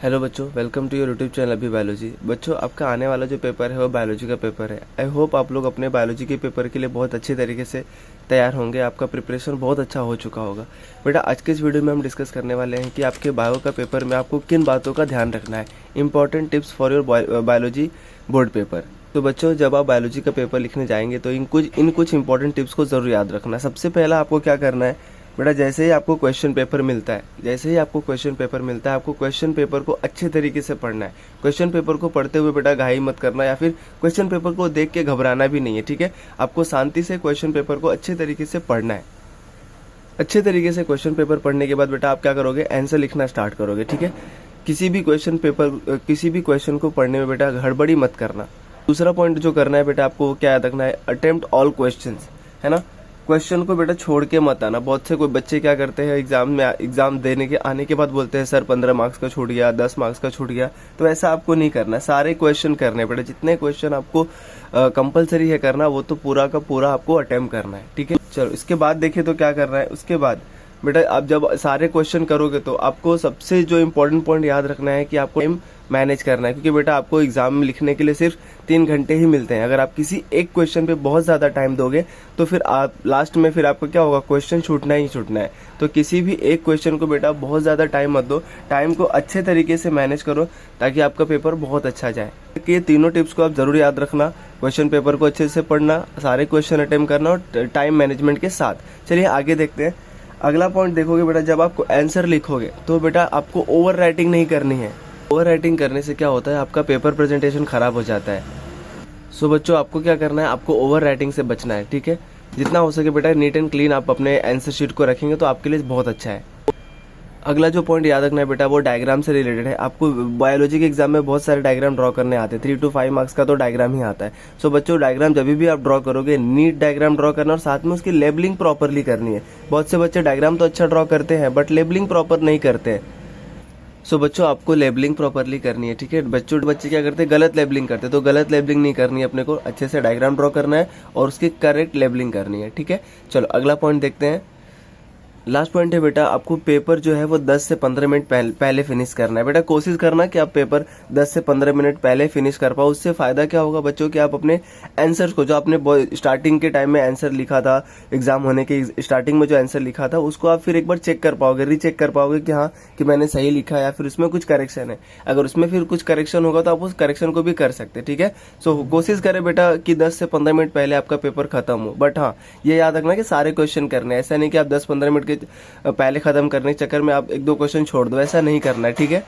Hello बच्चों, welcome to your YouTube channel अभी biology. बच्चों, आपका आने वाला जो पेपर है वो बायोलॉजी का पेपर है। आई होप आप लोग अपने बायोलॉजी के पेपर के लिए बहुत अच्छे तरीके से तैयार होंगे। आपका प्रिपरेशन बहुत अच्छा हो चुका होगा। बेटा, आज के इस वीडियो में हम डिस्कस करने वाले हैं कि आपके बायो का पेपर में आपको किन बातों का ध्यान रखना है। Important tips for your biology board paper. तो बच्चों, जब आप बायोलॉजी का पेपर लिखने जाएंगे तो इन कुछ इंपॉर्टेंट टिप्स को जरूर याद रखना। सबसे पहला आपको क्या करना है बेटा, जैसे ही आपको क्वेश्चन पेपर मिलता है, आपको क्वेश्चन पेपर को अच्छे तरीके से पढ़ना है। क्वेश्चन पेपर को पढ़ते हुए बेटा घाई मत करना या फिर क्वेश्चन पेपर को देख के घबराना भी नहीं है, ठीक है। आपको शांति से क्वेश्चन पेपर को अच्छे तरीके से पढ़ना है। अच्छे तरीके से क्वेश्चन पेपर पढ़ने के बाद बेटा आप क्या करोगे, आंसर लिखना स्टार्ट करोगे, ठीक है। किसी भी क्वेश्चन को पढ़ने में बेटा गड़बड़ी मत करना। दूसरा पॉइंट जो करना है बेटा, आपको क्या याद रखना है, अटेम्प्ट ऑल क्वेश्चंस, है ना। क्वेश्चन को बेटा छोड़ के मत आना। बहुत से कोई बच्चे क्या करते हैं, एग्जाम देने के आने के बाद बोलते हैं सर 15 मार्क्स का छूट गया, 10 मार्क्स का छूट गया। तो ऐसा आपको नहीं करना। सारे क्वेश्चन करने बेटा, जितने क्वेश्चन आपको कंपलसरी है करना वो तो पूरा का पूरा आपको अटेम्प्ट करना है, ठीक है। चलो, इसके बाद देखें तो क्या करना है। उसके बाद बेटा आप जब सारे क्वेश्चन करोगे तो आपको सबसे जो इम्पोर्टेंट पॉइंट याद रखना है कि आपको टाइम मैनेज करना है, क्योंकि बेटा आपको एग्जाम में लिखने के लिए सिर्फ 3 घंटे ही मिलते हैं। अगर आप किसी एक क्वेश्चन पे बहुत ज्यादा टाइम दोगे तो फिर आप लास्ट में फिर आपको क्या होगा, क्वेश्चन छूटना ही छूटना है। तो किसी भी एक क्वेश्चन को बेटा बहुत ज्यादा टाइम मत दो, टाइम को अच्छे तरीके से मैनेज करो ताकि आपका पेपर बहुत अच्छा जाए। ये तीनों टिप्स को आप जरूर याद रखना। क्वेश्चन पेपर को अच्छे से पढ़ना, सारे क्वेश्चन अटेम्प्ट करना और टाइम मैनेजमेंट के साथ। चलिए आगे देखते हैं। अगला पॉइंट देखोगे बेटा, जब आपको आंसर लिखोगे तो बेटा आपको ओवर राइटिंग नहीं करनी है। ओवर राइटिंग करने से क्या होता है, आपका पेपर प्रेजेंटेशन खराब हो जाता है। सो बच्चों, आपको क्या करना है, आपको ओवर राइटिंग से बचना है, ठीक है। जितना हो सके बेटा नीट एंड क्लीन आप अपने आंसर शीट को रखेंगे तो आपके लिए बहुत अच्छा है। अगला जो पॉइंट याद रखना है बेटा, वो डायग्राम से रिलेटेड है। आपको बायोलॉजी के एग्जाम में बहुत सारे डायग्राम ड्रॉ करने आते हैं। 3 to 5 मार्क्स का तो डायग्राम ही आता है। सो बच्चों, डायग्राम जब भी आप ड्रॉ करोगे, नीट डायग्राम ड्रॉ करना और साथ में उसकी लेबलिंग प्रॉपरली करनी है। बहुत से बच्चे डायग्राम तो अच्छा ड्रॉ करते हैं बट लेबलिंग प्रॉपर नहीं करते हैं। सो बच्चों, आपको लेबलिंग प्रॉपरली करनी है, ठीक है। बच्चे क्या करते हैं, गलत लेबलिंग करते हैं। तो गलत लेबलिंग नहीं करनी है, अपने को अच्छे से डायग्राम ड्रॉ करना है और उसकी करेक्ट लेबलिंग करनी है, ठीक है। चलो अगला पॉइंट देखते हैं। लास्ट पॉइंट है बेटा, आपको पेपर जो है वो 10 से 15 मिनट पहले फिनिश करना है। बेटा कोशिश करना कि आप पेपर 10 से 15 मिनट पहले फिनिश कर पाओ। उससे फायदा क्या होगा बच्चों, कि आप अपने आंसर्स को, जो आपने स्टार्टिंग के टाइम में आंसर लिखा था, एग्जाम होने के स्टार्टिंग में जो आंसर लिखा था, उसको आप फिर एक बार चेक कर पाओगे, रीचेक कर पाओगे कि हाँ कि मैंने सही लिखा है या फिर उसमें कुछ करेक्शन है। अगर उसमें फिर कुछ करेक्शन होगा तो आप उस करेक्शन को भी कर सकते, ठीक है। सो कोशिश करें बेटा कि 10 से 15 मिनट पहले आपका पेपर खत्म हो। बट हाँ, ये याद रखना कि सारे क्वेश्चन करने हैं। ऐसा नहीं कि आप 10-15 मिनट के पहले खत्म करने के चक्कर में आप 1-2 क्वेश्चन छोड़ दो, ऐसा नहीं करना है, ठीक है।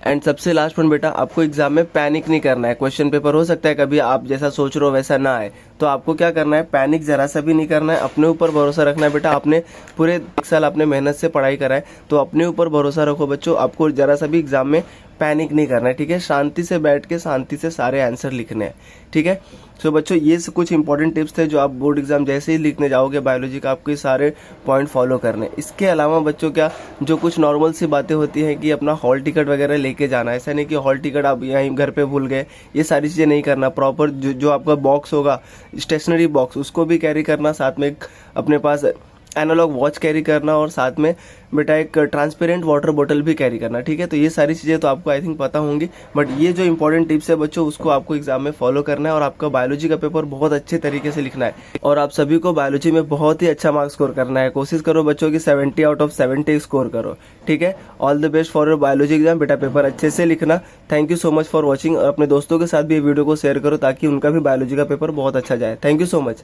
एंड सबसे लास्ट पॉइंट बेटा, आपको एग्जाम में पैनिक नहीं करना है। क्वेश्चन पेपर हो सकता है कभी आप जैसा सोच रहे हो वैसा ना आए, तो आपको क्या करना है, पैनिक जरा सा भी नहीं करना है। अपने ऊपर भरोसा रखना है बेटा। आपने पूरे 1 साल आपने मेहनत से पढ़ाई करा है, तो अपने ऊपर भरोसा रखो बच्चों। आपको जरा सा भी एग्जाम में पैनिक नहीं करना है, ठीक है। शांति से बैठ के शांति से सारे आंसर लिखने हैं, ठीक है। सो बच्चों, ये कुछ इंपॉर्टेंट टिप्स थे जो आप बोर्ड एग्जाम जैसे ही लिखने जाओगे बायोलॉजी का, आपको ये सारे पॉइंट फॉलो करने। इसके अलावा बच्चों क्या, जो कुछ नॉर्मल सी बातें होती हैं कि अपना हॉल टिकट वगैरह लेके जाना है। ऐसा नहीं कि हॉल टिकट आप यहीं घर पे भूल गए, ये सारी चीजें नहीं करना। प्रॉपर जो आपका बॉक्स होगा, स्टेशनरी बॉक्स, उसको भी कैरी करना। साथ में अपने पास एनालॉग वॉच कैरी करना और साथ में बेटा एक ट्रांसपेरेंट वाटर बोतल भी कैरी करना, ठीक है। तो ये सारी चीजें तो आपको आई थिंक पता होंगी, बट ये जो इंपॉर्टेंट टिप्स है बच्चों, उसको आपको एग्जाम में फॉलो करना है और आपका बायोलॉजी का पेपर बहुत अच्छे तरीके से लिखना है। और आप सभी को बायोलॉजी में बहुत ही अच्छा मार्क्स स्कोर करना है। कोशिश करो बच्चों की 70 आउट ऑफ 70 स्कोर करो, ठीक है। All the best for your biology exam. बेटा पेपर अच्छे से लिखना। Thank you so much for watching. और अपने दोस्तों के साथ भी ये वीडियो को शेयर करो ताकि उनका भी बायोलॉजी का पेपर बहुत अच्छा जाए। Thank you so much.